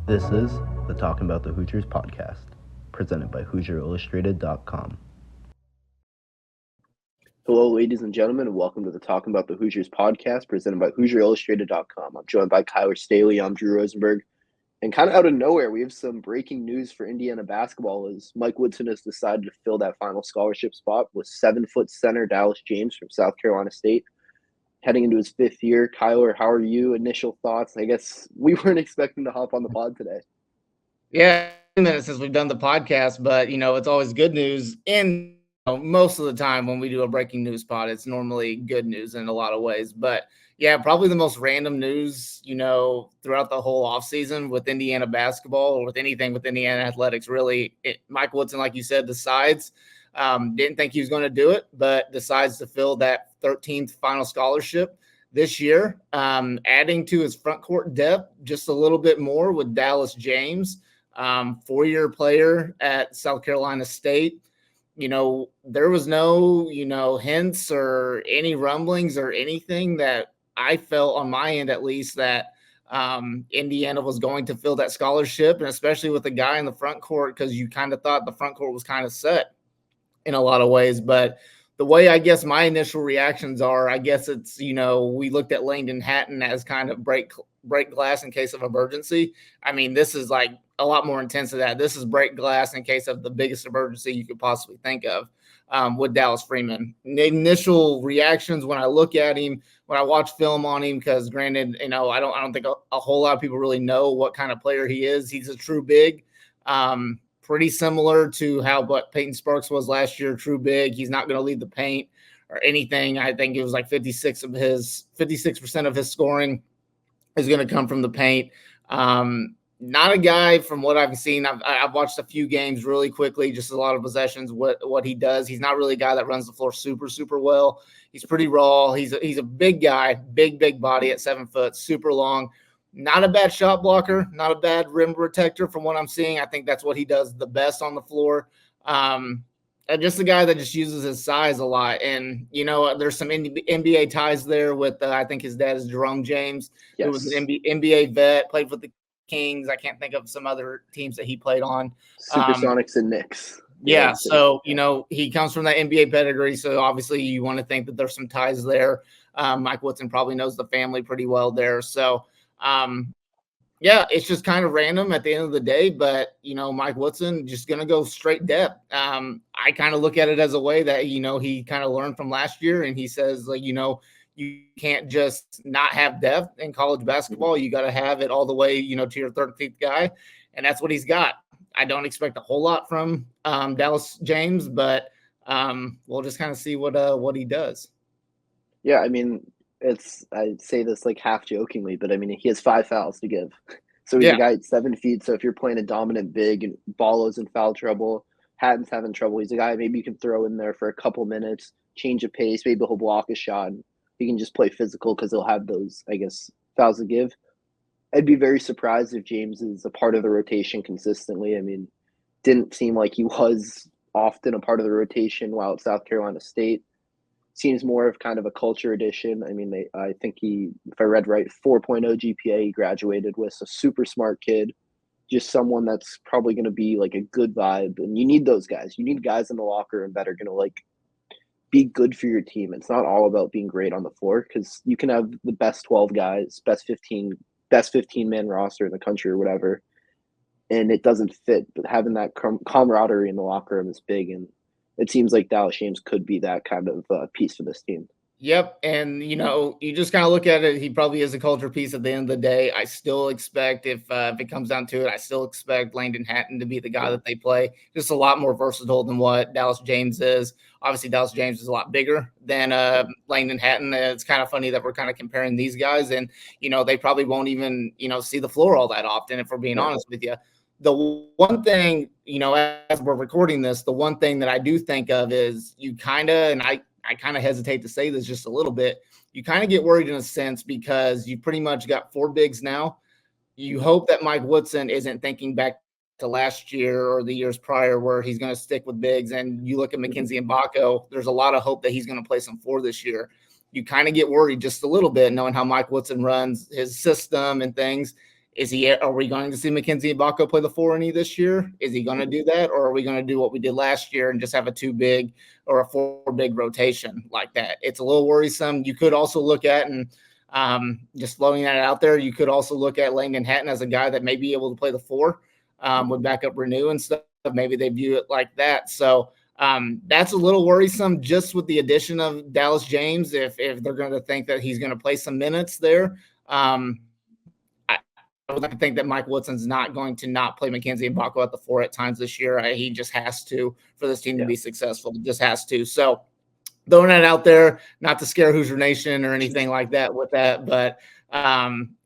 This is the Talkin Bout the Hoosiers podcast, presented by HoosierIllustrated.com. Hello, ladies and gentlemen, and welcome to the Talkin Bout the Hoosiers podcast, presented by HoosierIllustrated.com. I'm joined by Kyler Staley. I'm Drew Rosenberg. And kind of out of nowhere, we have some breaking news for Indiana basketball as Mike Woodson has decided to fill that final scholarship spot with 7-foot center Dallas James from South Carolina State. Heading into his fifth year. Kyler, how are you? Initial thoughts? I guess we weren't expecting to hop on the pod today. Yeah, minutes since we've done the podcast, but it's always good news. And most of the time when we do a breaking news pod, it's normally good news in a lot of ways. But yeah, probably the most random news, throughout the whole offseason with Indiana basketball or with anything with Indiana athletics, really. Mike Woodson, like you said, decides. Didn't think he was going to do it, but decides to fill that 13th final scholarship this year, adding to his front court depth just a little bit more with Dallas James, 4-year player at South Carolina State. There was no, hints or any rumblings or anything that I felt on my end, at least, that Indiana was going to fill that scholarship, and especially with the guy in the front court, because you kind of thought the front court was kind of set in a lot of ways. But the way I guess my initial reactions are, I guess it's, we looked at Langdon Hatton as kind of break glass in case of emergency. I mean, this is like a lot more intense than that. This is break glass in case of the biggest emergency you could possibly think of, with Dallas Freeman. The initial reactions when I look at him, when I watch film on him, because granted, I don't think a whole lot of people really know what kind of player he is. He's a true big. Pretty similar to how what Peyton Sparks was last year, true big. He's not going to lead the paint or anything. I think it was like 56% of his scoring is going to come from the paint. Not a guy, from what I've seen. I've watched a few games really quickly, just a lot of possessions. What he does, he's not really a guy that runs the floor super, super well. He's pretty raw. He's a big guy, big body at 7 foot, super long. Not a bad shot blocker, not a bad rim protector from what I'm seeing. I think that's what he does the best on the floor. And just a guy that just uses his size a lot. And, there's some NBA ties there with, I think his dad is Jerome James, Yes. who was an NBA vet, played with the Kings. I can't think of some other teams that he played on. Supersonics and Knicks. Yeah, so, he comes from that NBA pedigree, so obviously you want to think that there's some ties there. Mike Woodson probably knows the family pretty well there. So, it's just kind of random at the end of the day, but Mike Woodson just going to go straight depth. I kind of look at it as a way that, he kind of learned from last year, and he says, like, you can't just not have depth in college basketball. You got to have it all the way, to your 13th guy. And that's what he's got. I don't expect a whole lot from Dallas James, but we'll just kind of see what he does. Yeah, I mean, I say this like half jokingly, but I mean, he has 5 fouls to give. So he's a guy at 7 feet. So if you're playing a dominant big and Ballo's in foul trouble, Hatton's having trouble, he's a guy maybe you can throw in there for a couple minutes, change of pace, maybe he'll block a shot. And he can just play physical because he'll have those, I guess, fouls to give. I'd be very surprised if James is a part of the rotation consistently. I mean, didn't seem like he was often a part of the rotation while at South Carolina State. Seems more of kind of a culture addition. I mean, I think he, if I read right, 4.0 GPA he graduated with, a super smart kid, just someone that's probably going to be like a good vibe. And you need those guys. You need guys in the locker room that are going to like be good for your team. It's not all about being great on the floor, because you can have the best 12 guys, best 15 man roster in the country or whatever, and it doesn't fit. But having that camaraderie in the locker room is big, and it seems like Dallas James could be that kind of piece for this team. Yep. And, you just kind of look at it. He probably is a culture piece at the end of the day. I still expect, if it comes down to it, I still expect Langdon Hatton to be the guy that they play. Just a lot more versatile than what Dallas James is. Obviously, Dallas James is a lot bigger than Langdon Hatton. It's kind of funny that we're kind of comparing these guys. And, they probably won't even, see the floor all that often, if we're being honest with you. The one thing, as we're recording this, the one thing that I do think of is you kind of, and I kind of hesitate to say this just a little bit, you kind of get worried in a sense because you pretty much got 4 bigs now. You hope that Mike Woodson isn't thinking back to last year or the years prior where he's going to stick with bigs. And you look at Mackenzie and Baco, there's a lot of hope that he's going to play some 4 this year. You kind of get worried just a little bit knowing how Mike Woodson runs his system and things. Are we going to see Mackenzie Mbako play the 4 any this year? Is he going to do that? Or are we going to do what we did last year and just have a 2 big or a 4 big rotation like that? It's a little worrisome. You could also look at, and just floating that out there, you could also look at Langdon Hatton as a guy that may be able to play the 4 with backup Renew and stuff. Maybe they view it like that. So that's a little worrisome just with the addition of Dallas James. If they're going to think that he's going to play some minutes there, I would like to think that Mike Woodson's not going to not play Mackenzie Mbako at the 4 at times this year. He just has to for this team to be successful. He just has to. So throwing that out there, not to scare Hoosier Nation or anything like that with that, but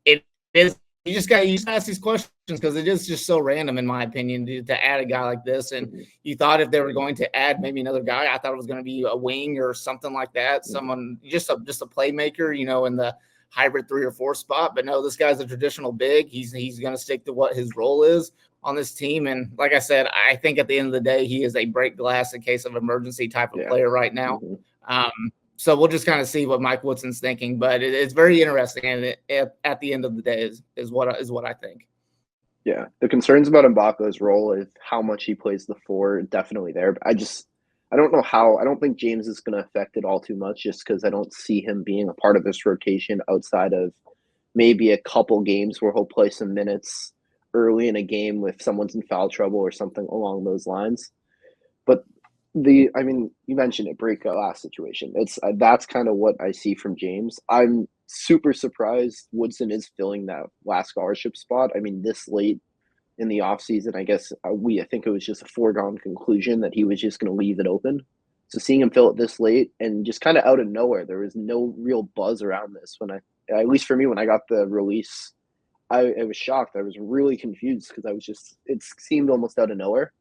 it is. You just got to ask these questions because it is just so random, in my opinion, to add a guy like this. And you thought if they were going to add maybe another guy, I thought it was going to be a wing or something like that, someone just a playmaker, in the hybrid 3 or 4 spot. But no, this guy's a traditional big. He's going to stick to what his role is on this team. And like I said, I think at the end of the day, he is a break glass in case of emergency type of player right now. So we'll just kind of see what Mike Woodson's thinking, but it's very interesting. And at the end of the day is what I think. Yeah. The concerns about Mbako's role is how much he plays the 4, definitely there. But I don't know how. I don't think James is going to affect it all too much just because I don't see him being a part of this rotation outside of maybe a couple games where he'll play some minutes early in a game if someone's in foul trouble or something along those lines. But you mentioned it, break glass situation. That's kind of what I see from James. I'm super surprised Woodson is filling that last scholarship spot. I mean, this late in the offseason, I guess I think it was just a foregone conclusion that he was just going to leave it open. So seeing him fill it this late and just kind of out of nowhere, there was no real buzz around this. At least for me, when I got the release, I was shocked. I was really confused because it seemed almost out of nowhere.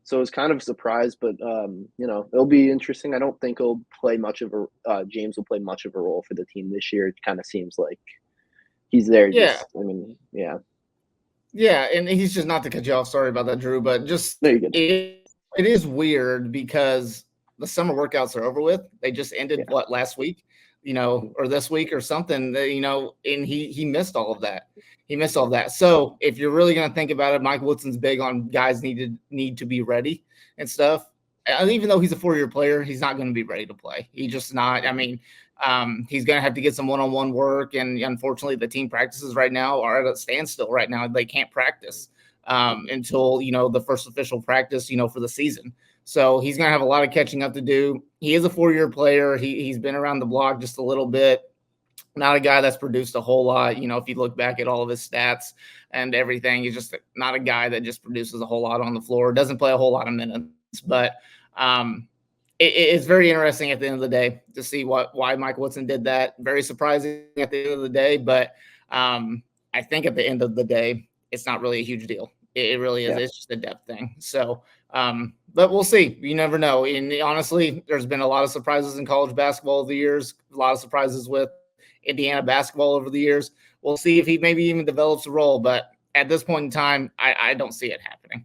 So it was kind of a surprise, but it'll be interesting. I don't think James will play much of a role for the team this year. It kind of seems like he's there. Yeah. Yeah, and he's just, not to cut you off, sorry about that, Drew, but just it is weird because the summer workouts are over with. They just ended last week, or this week or something, and he missed all of that. So if you're really going to think about it, Mike Woodson's big on guys need to be ready and stuff. And even though he's a 4-year player, he's not going to be ready to play. He's just not. I mean, he's going to have to get some one-on-one work. And unfortunately, the team practices right now are at a standstill right now. They can't practice until, the first official practice, for the season. So he's going to have a lot of catching up to do. He is a 4-year player. He's been around the block just a little bit. Not a guy that's produced a whole lot. If you look back at all of his stats and everything, he's just not a guy that just produces a whole lot on the floor. Doesn't play a whole lot of minutes, but it's very interesting at the end of the day to see why Mike Woodson did that. Very surprising at the end of the day, but I think at the end of the day, it's not really a huge deal. It really is. Yeah. It's just a depth thing. So, but we'll see. You never know. And honestly, there's been a lot of surprises in college basketball over the years. A lot of surprises with Indiana basketball over the years. We'll see if he maybe even develops a role, but at this point in time, I don't see it happening.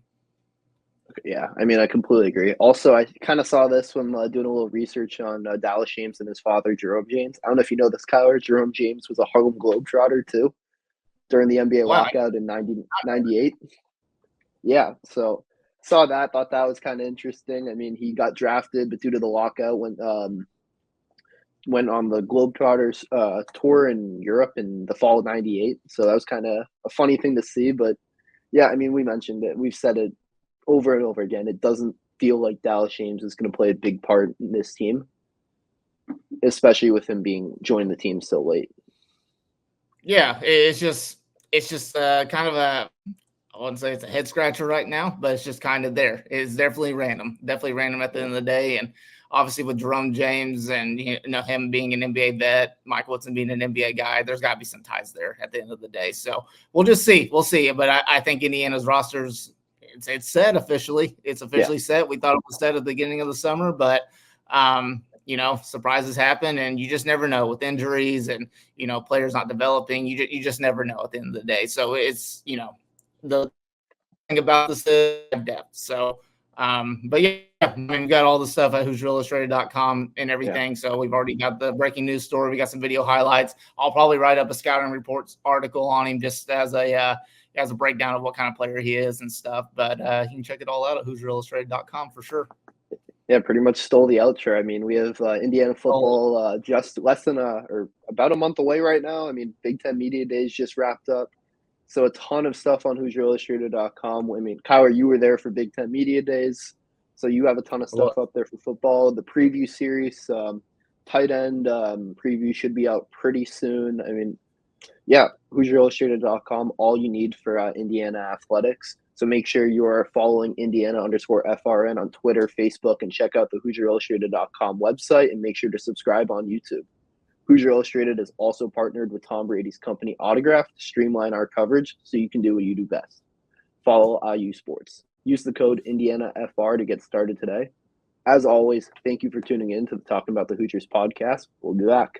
Yeah, I completely agree. Also, I kind of saw this when doing a little research on Dallas James and his father, Jerome James. I don't know if you know this, Kyler. Jerome James was a Harlem Globetrotter, too, during the NBA lockout in 98. Yeah, so saw that, thought that was kind of interesting. I mean, he got drafted, but due to the lockout, went on the Globetrotters tour in Europe in the fall of 98. So that was kind of a funny thing to see. But, yeah, we mentioned it. We've said it over and over again. It doesn't feel like Dallas James is going to play a big part in this team, especially with him joining the team so late. Yeah, it's just kind of I wouldn't say it's a head scratcher right now, but it's just kind of there. It's definitely random at the end of the day. And obviously with Jerome James and him being an NBA vet, Mike Woodson being an NBA guy, there's got to be some ties there at the end of the day. So we'll just see. We'll see. But I think Indiana's roster's it's set officially. It's officially set. We thought it was set at the beginning of the summer, but surprises happen, and you just never know with injuries and players not developing. You just never know at the end of the day. So it's the thing about this is depth. So But yeah, we've got all the stuff at HoosierIllustrated.com and everything. Yeah. So we've already got the breaking news story. We got some video highlights. I'll probably write up a scouting reports article on him just as a breakdown of what kind of player he is and stuff. But you can check it all out at HoosierIllustrated.com for sure. Yeah, pretty much stole the outro. I mean, we have Indiana football just less than or about a month away right now. I mean, Big Ten Media Days just wrapped up. So a ton of stuff on HoosierIllustrated.com. I mean, Kyler, you were there for Big Ten Media Days. So you have a ton of stuff up there for football. The preview series, tight end preview should be out pretty soon. I mean, yeah, HoosierIllustrated.com, all you need for Indiana athletics. So make sure you are following Indiana_FRN on Twitter, Facebook, and check out the HoosierIllustrated.com website, and make sure to subscribe on YouTube. Hoosier Illustrated is also partnered with Tom Brady's company Autograph to streamline our coverage so you can do what you do best. Follow IU Sports. Use the code IndianaFR to get started today. As always, thank you for tuning in to the Talkin Bout the Hoosiers podcast. We'll be back.